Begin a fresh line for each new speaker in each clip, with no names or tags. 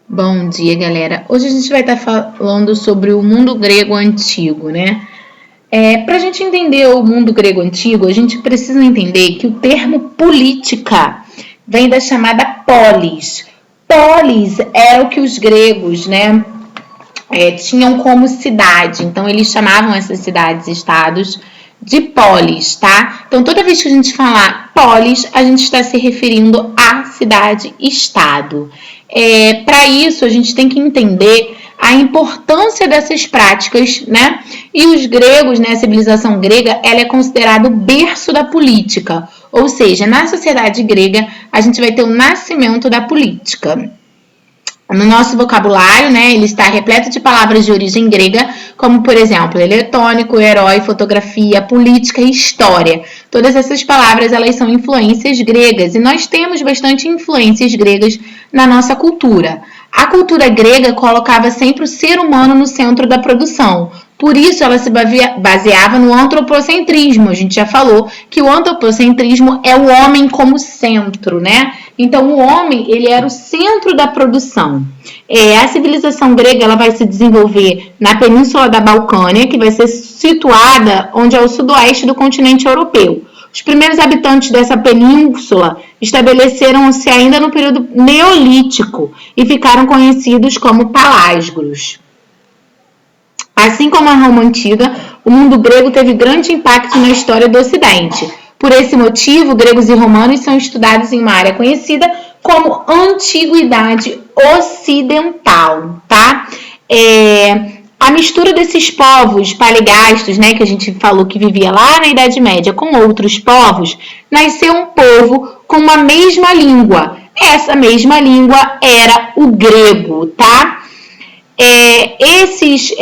Bom dia, galera. Hoje a gente vai estar falando sobre o mundo grego antigo, né? Para a gente entender o mundo grego antigo, a gente precisa entender que o termo política vem da chamada polis. Polis era o que os gregos, né, tinham como cidade. Então, eles chamavam essas cidades-estados de polis, tá? Então, toda vez que a gente falar polis, a gente está se referindo à cidade-estado. Para isso, a gente tem que entender a importância dessas práticas, né? E os gregos, né, a civilização grega, ela é considerada o berço da política. Ou seja, na sociedade grega, a gente vai ter o nascimento da política. No nosso vocabulário, né, ele está repleto de palavras de origem grega, como, por exemplo, eletônico, herói, fotografia, política e história. Todas essas palavras, elas são influências gregas, e nós temos bastante influências gregas na nossa cultura. A cultura grega colocava sempre o ser humano no centro da produção. Por isso, ela se baseava no antropocentrismo. A gente já falou que o antropocentrismo é o homem como centro, né? Então, o homem, ele era o centro da produção. A civilização grega, ela vai se desenvolver na Península da Balcânia, que vai ser situada onde é o sudoeste do continente europeu. Os primeiros habitantes dessa península estabeleceram-se ainda no período neolítico e ficaram conhecidos como Pelasgos. Assim como a Roma Antiga, o mundo grego teve grande impacto na história do Ocidente. Por esse motivo, gregos e romanos são estudados em uma área conhecida como Antiguidade Ocidental, tá? A mistura desses povos paligastos, né, que a gente falou que vivia lá na Idade Média, com outros povos, nasceu um povo com uma mesma língua. Essa mesma língua era o grego, tá? Esses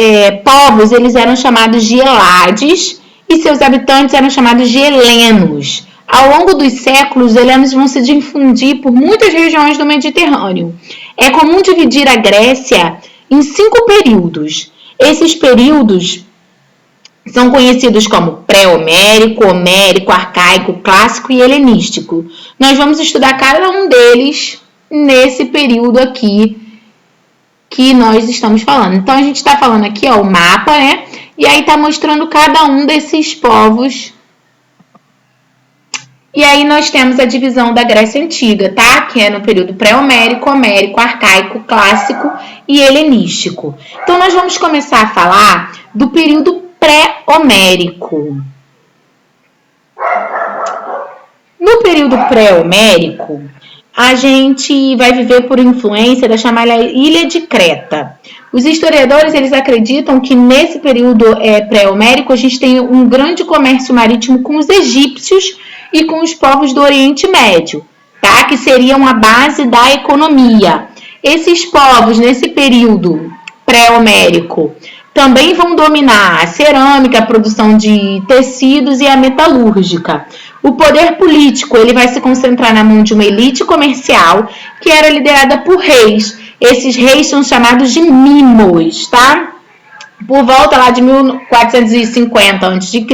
povos, eles eram chamados de Helades e seus habitantes eram chamados de helenos. Ao longo dos séculos, os helenos vão se difundir por muitas regiões do Mediterrâneo. É comum dividir a Grécia em 5 períodos. Esses períodos são conhecidos como pré-homérico, homérico, arcaico, clássico e helenístico. Nós vamos estudar cada um deles nesse período aqui que nós estamos falando. Então, a gente está falando aqui, ó, o mapa, né? E aí está mostrando cada um desses povos. E aí nós temos a divisão da Grécia Antiga, tá? Que é no período pré-homérico, homérico, arcaico, clássico e helenístico. Então, nós vamos começar a falar do período pré-homérico. No período pré-homérico, a gente vai viver por influência da chamada Ilha de Creta. Os historiadores, eles acreditam que nesse período pré-homérico a gente tem um grande comércio marítimo com os egípcios e com os povos do Oriente Médio, tá? Que seriam a base da economia. Esses povos, nesse período pré-homérico, também vão dominar a cerâmica, a produção de tecidos e a metalúrgica. O poder político, ele vai se concentrar na mão de uma elite comercial que era liderada por reis. Esses reis são chamados de mimos, tá? Por volta lá de 1450 a.C.,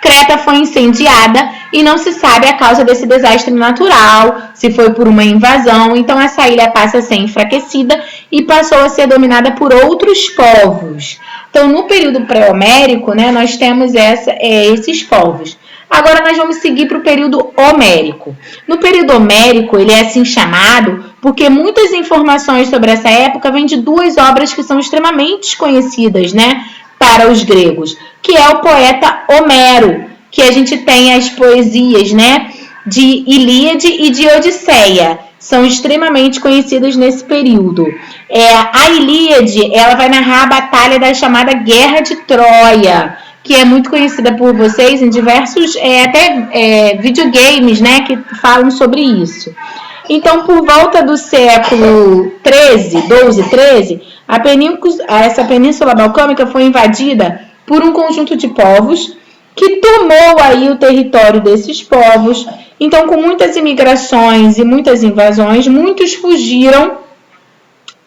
Creta foi incendiada e não se sabe a causa desse desastre natural, se foi por uma invasão. Então, essa ilha passa a ser enfraquecida e passou a ser dominada por outros povos. Então, no período pré-homérico, né, nós temos esses povos. Agora, nós vamos seguir para o período homérico. No período homérico, ele é assim chamado porque muitas informações sobre essa época vêm de 2 obras que são extremamente conhecidas, né, para os gregos, que é o poeta Homero, que a gente tem as poesias, né, de Ilíade e de Odisseia. São extremamente conhecidas nesse período. A Ilíade, ela vai narrar a batalha da chamada Guerra de Troia, que é muito conhecida por vocês em diversos videogames, né, que falam sobre isso. Então, por volta do século 12, 13, essa península balcânica foi invadida por um conjunto de povos que tomou aí o território desses povos. Então, com muitas imigrações e muitas invasões, muitos fugiram.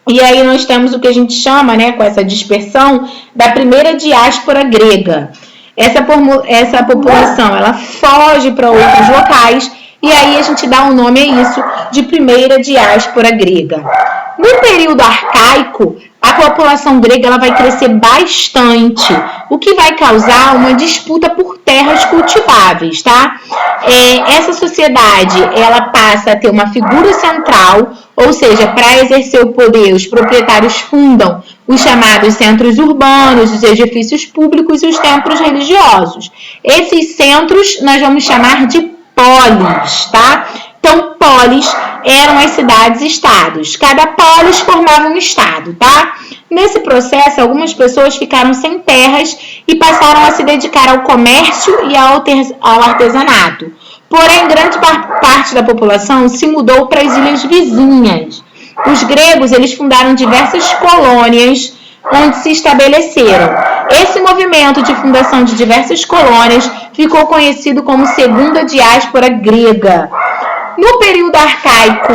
E aí nós temos o que a gente chama, né, com essa dispersão, da primeira diáspora grega. Essa população, ela foge para outros locais e aí a gente dá o nome a isso de primeira diáspora grega. No período arcaico, a população grega ela vai crescer bastante, o que vai causar uma disputa por terras cultiváveis, tá? Essa sociedade ela passa a ter uma figura central, ou seja, para exercer o poder, os proprietários fundam os chamados centros urbanos, os edifícios públicos e os templos religiosos. Esses centros nós vamos chamar de polis, tá? Então, polis eram as cidades-estados. Cada polis formava um estado, tá? Nesse processo, algumas pessoas ficaram sem terras e passaram a se dedicar ao comércio e ao artesanato. Porém, grande parte da população se mudou para as ilhas vizinhas. Os gregos eles fundaram diversas colônias onde se estabeleceram. Esse movimento de fundação de diversas colônias ficou conhecido como Segunda Diáspora Grega. No período arcaico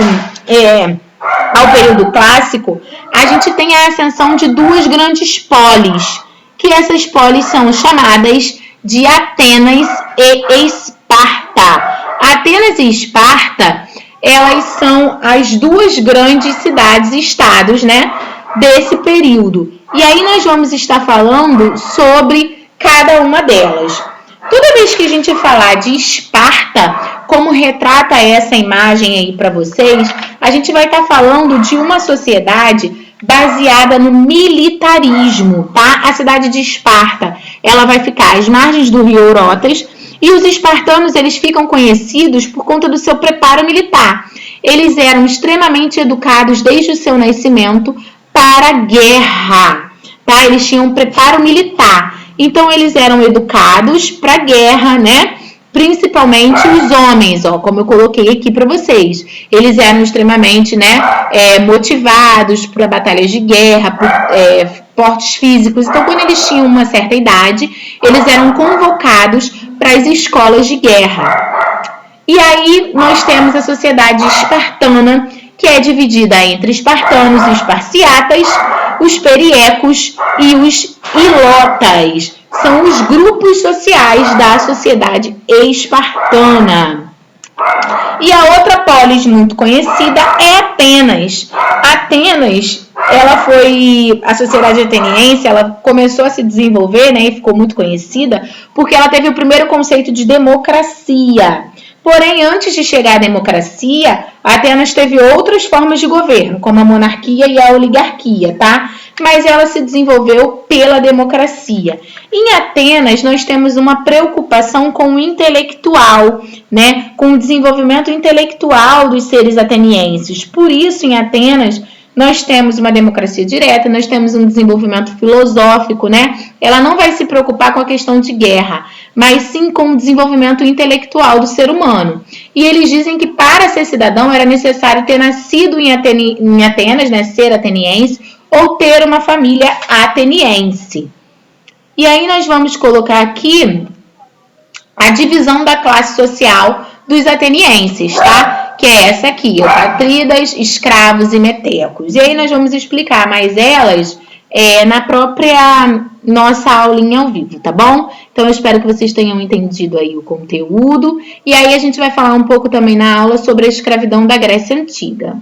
ao período clássico, a gente tem a ascensão de duas grandes polis, que essas polis são chamadas de Atenas e Esparta. Atenas e Esparta, elas são as duas grandes cidades-estados, né, desse período. E aí nós vamos estar falando sobre cada uma delas. Toda vez que a gente falar de Esparta, como retrata essa imagem aí para vocês, a gente vai estar falando de uma sociedade baseada no militarismo, tá? A cidade de Esparta, ela vai ficar às margens do rio Eurotas e os espartanos, eles ficam conhecidos por conta do seu preparo militar. Eles eram extremamente educados desde o seu nascimento para a guerra, tá? Eles tinham um preparo militar. Então, eles eram educados para a guerra, né? Principalmente os homens, ó, como eu coloquei aqui para vocês. Eles eram extremamente, né, motivados para batalhas de guerra, por portes físicos. Então, quando eles tinham uma certa idade, eles eram convocados para as escolas de guerra. E aí, nós temos a sociedade espartana, que é dividida entre espartanos e esparciatas, os periecos e os ilotas. São os grupos sociais da sociedade espartana. E a outra polis muito conhecida é Atenas. Atenas, a sociedade ateniense, ela começou a se desenvolver, né, e ficou muito conhecida porque ela teve o primeiro conceito de democracia. Porém, antes de chegar à democracia, Atenas teve outras formas de governo, como a monarquia e a oligarquia, tá? Mas ela se desenvolveu pela democracia. Em Atenas, nós temos uma preocupação com o intelectual, né? Com o desenvolvimento intelectual dos seres atenienses. Por isso, em Atenas, nós temos uma democracia direta, nós temos um desenvolvimento filosófico, né? Ela não vai se preocupar com a questão de guerra, mas sim com o desenvolvimento intelectual do ser humano. E eles dizem que para ser cidadão era necessário ter nascido em Atenas, né? Ser ateniense, ou ter uma família ateniense. E aí nós vamos colocar aqui a divisão da classe social dos atenienses, tá? Que é essa aqui, patrídas, escravos e metecos. E aí nós vamos explicar mais elas na própria nossa aulinha ao vivo, tá bom? Então eu espero que vocês tenham entendido aí o conteúdo. E aí a gente vai falar um pouco também na aula sobre a escravidão da Grécia Antiga.